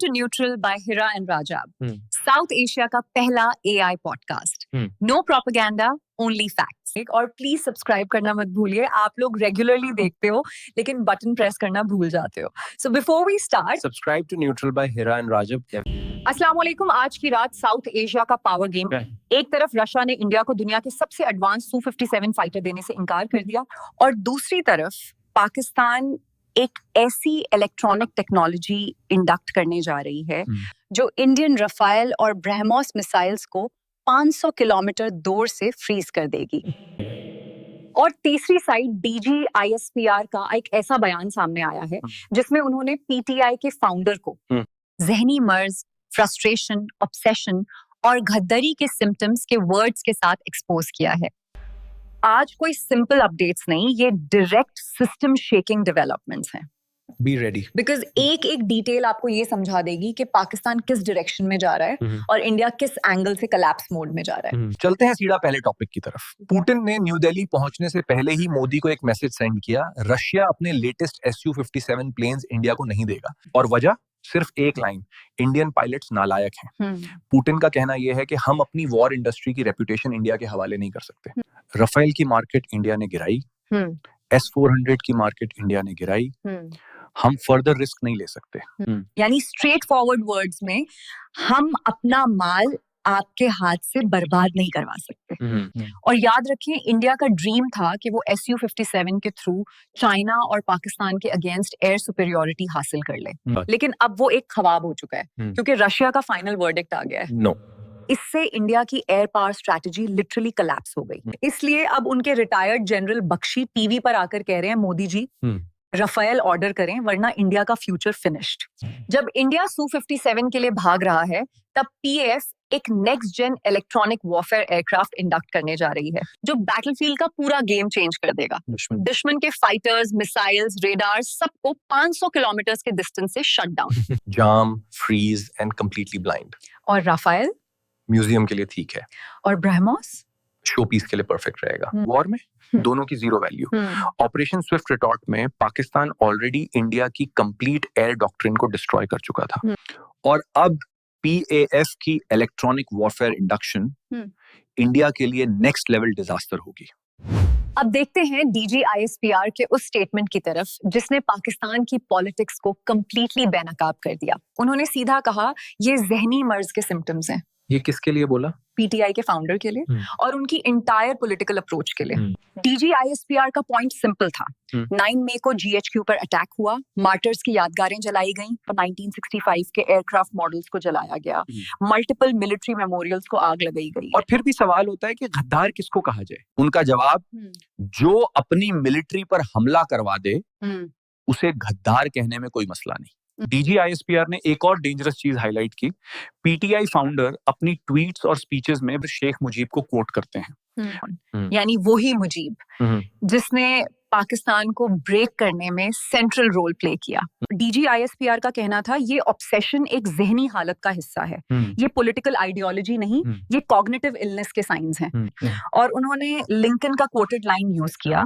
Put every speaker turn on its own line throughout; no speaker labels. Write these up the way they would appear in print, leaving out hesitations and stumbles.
to Neutral by Hira and Rajab, South Asia का पहला AI podcast. No propaganda, only facts. और please subscribe करना मत भूलिए. आप लोग रेगुलरली देखते हो लेकिन बटन प्रेस करना भूल जाते हो. So before we start,
subscribe to neutral by Hira and Rajab.
अस्सलाम वालेकुम. आज की रात साउथ एशिया का पावर गेम. एक तरफ रशिया ने इंडिया को दुनिया के सबसे एडवांस Su-57 फाइटर देने से इनकार कर दिया और दूसरी तरफ पाकिस्तान एक ऐसी इलेक्ट्रॉनिक टेक्नोलॉजी इंडक्ट करने जा रही है जो इंडियन रफाइल और ब्रह्मोस मिसाइल्स को 500 किलोमीटर दूर से फ्रीज कर देगी. और तीसरी साइड DGISPR का एक ऐसा बयान सामने आया है जिसमें उन्होंने PTI के फाउंडर को जहनी मर्ज, फ्रस्ट्रेशन, ऑब्सेशन और गद्दारी के सिम्टम्स के वर्ड्स के साथ एक्सपोज किया है. आज कोई सिंपल अपडेट्स नहीं, ये डायरेक्ट सिस्टम शेकिंग डेवलपमेंट्स हैं.
बी रेडी,
बिकॉज एक एक डिटेल आपको ये समझा देगी कि पाकिस्तान किस डायरेक्शन में जा रहा है और इंडिया किस एंगल से कोलैप्स मोड में जा रहा है.
चलते हैं सीधा पहले टॉपिक की तरफ. पुतिन ने न्यू दिल्ली पहुंचने से पहले ही मोदी को एक मैसेज सेंड किया, रशिया अपने लेटेस्ट Su-57 प्लेन्स इंडिया को नहीं देगा. और वजह सिर्फ एक लाइन, इंडियन पायलट्स नालायक हैं. पुतिन का कहना यह है कि हम अपनी वॉर इंडस्ट्री की रेपुटेशन इंडिया के हवाले नहीं कर सकते. राफेल की मार्केट इंडिया ने गिराई, S-400 की मार्केट इंडिया ने गिराई. हम फर्दर रिस्क नहीं ले सकते.
यानी स्ट्रेट फॉरवर्ड वर्ड्स में हम अपना माल आपके हाथ से बर्बाद नहीं करवा सकते. और याद रखें, इंडिया का ड्रीम था कि वो Su-57 के थ्रू चाइना और पाकिस्तान के अगेंस्ट एयर सुपेरियोरिटी हासिल कर ले. लेकिन अब वो एक ख्वाब हो चुका है क्योंकि रशिया का फाइनल वर्डिक्ट आ गया है. इससे इंडिया की air power strategy literally collapse हो गई. इसलिए अब उनके रिटायर्ड जनरल बख्शी टीवी पर आकर कह रहे हैं, मोदी जी राफेल ऑर्डर करें वरना इंडिया का फ्यूचर फिनिश्ड. जब इंडिया Su-57 के लिए भाग रहा है तब PAF एक next gen electronic warfare aircraft induct करने जा रही है जो बैटलफील्ड का पूरा गेम चेंज कर देगा. दुश्मन के फाइटर्स, मिसाइल्स, रेडार सबको 500 किलोमीटर के डिस्टेंस से shut down.
Jam, freeze and completely blind.
और राफेल
म्यूजियम के लिए ठीक है
और ब्रह्मोस
शो पीस के लिए परफेक्ट रहेगा. वॉर में दोनों की zero value. Operation Swift retort में पाकिस्तान ऑलरेडी इंडिया की कंप्लीट एयर डॉक्ट्रिन को डिस्ट्रॉय कर चुका था और अब PAF की इलेक्ट्रॉनिक वॉरफेयर इंडक्शन इंडिया के लिए नेक्स्ट लेवल डिजास्टर होगी.
अब देखते हैं DGISPR के उस स्टेटमेंट की तरफ जिसने पाकिस्तान की पॉलिटिक्स को कंप्लीटली बेनकाब कर दिया. उन्होंने सीधा कहा, ये जहनी मर्ज के सिम्टम्स हैं.
ये किसके लिए बोला?
PTI के फाउंडर के लिए और उनकी इंटायर पॉलिटिकल अप्रोच के लिए. DGISPR का पॉइंट सिंपल था. 9 मई को GHQ पर अटैक हुआ, मार्टर्स की यादगारें जलाई गईं और 1965 के एयरक्राफ्ट मॉडल्स को जलाया गया. मल्टीपल मिलिट्री मेमोरियल्स को आग लगाई गई.
और फिर भी सवाल होता है कि गद्दार किसको कहा जाए? उनका जवाब, जो अपनी मिलिट्री पर हमला करवा दे उसे गद्दार कहने में कोई मसला नहीं. DGISPR ने एक और डेंजरस चीज हाईलाइट की. PTI फाउंडर अपनी ट्वीट्स और स्पीचेस में शेख मुजीब को कोट करते हैं.
यानी वही मुजीब जिसने पाकिस्तान को ब्रेक करने में सेंट्रल रोल प्ले किया. DGISPR का कहना था, ये ऑब्सेशन एक जहनी हालत का हिस्सा है, ये पॉलिटिकल आइडियोलॉजी नहीं, ये कॉग्निटिव इलनेस के साइंस हैं. और उन्होंने लिंकन का कोटेड लाइन यूज किया,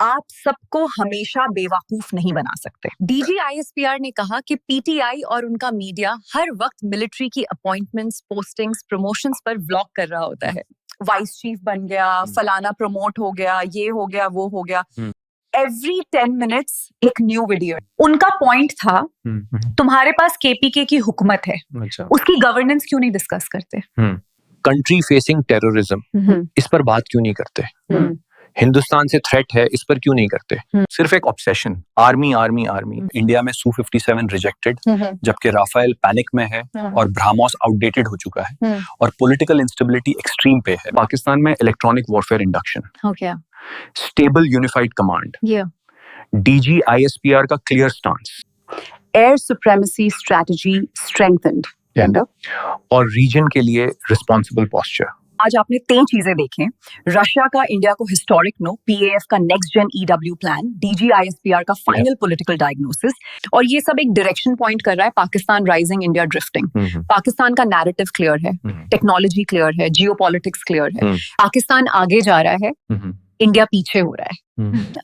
आप सबको हमेशा बेवकूफ नहीं बना सकते. DGISPR ने कहा कि PTI और उनका मीडिया हर वक्त मिलिट्री की अपॉइंटमेंट्स, पोस्टिंग्स, प्रमोशंस पर व्लॉग कर रहा होता है. वाइस चीफ बन गया, फलाना प्रमोट हो गया, ये हो गया, वो हो गया. एवरी 10 मिनट्स एक न्यू वीडियो. उनका पॉइंट था, तुम्हारे पास KPK की हुकूमत है, उसकी गवर्नेंस क्यों नहीं डिस्कस करते?
कंट्री फेसिंग टेररिज्म, इस पर बात क्यों नहीं करते? हिंदुस्तान से थ्रेट है, इस पर क्यों नहीं करते? सिर्फ एक obsession, army army army. India में Su-57 रिजेक्टेड, जबकि राफेल पैनिक में है और ब्रह्मोस आउटडेटेड हो चुका है और पॉलिटिकल इंस्टेबिलिटी एक्सट्रीम पे है. पाकिस्तान में इलेक्ट्रॉनिक वॉरफेयर इंडक्शन हो गया. Stable unified command. DGISPR का clear stance.
Air supremacy strategy strengthened.
और रीजन के लिए रिस्पॉन्सिबल पोस्चर.
आज आपने 3 चीजें देखें, रशिया का इंडिया को हिस्टोरिक नो, PAF का next gen EW plan, DGISPR का फाइनल पॉलिटिकल डायग्नोसिस, और ये सब एक डायरेक्शन पॉइंट कर रहा है, Pakistan rising, India drifting. Pakistan का नैरेटिव क्लियर है, टेक्नोलॉजी क्लियर है, जियोपॉलिटिक्स क्लियर है, पाकिस्तान आगे जा रहा है, इंडिया पीछे हो रहा है।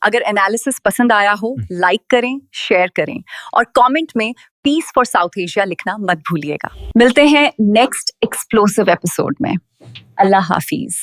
अगर एनालिसिस पसंद आया हो, लाइक करें, शेयर करें और कमेंट में पीस फॉर साउथ एशिया लिखना मत भूलिएगा। मिलते हैं नेक्स्ट एक्सप्लोसिव एपिसोड में। अल्लाह हाफिज।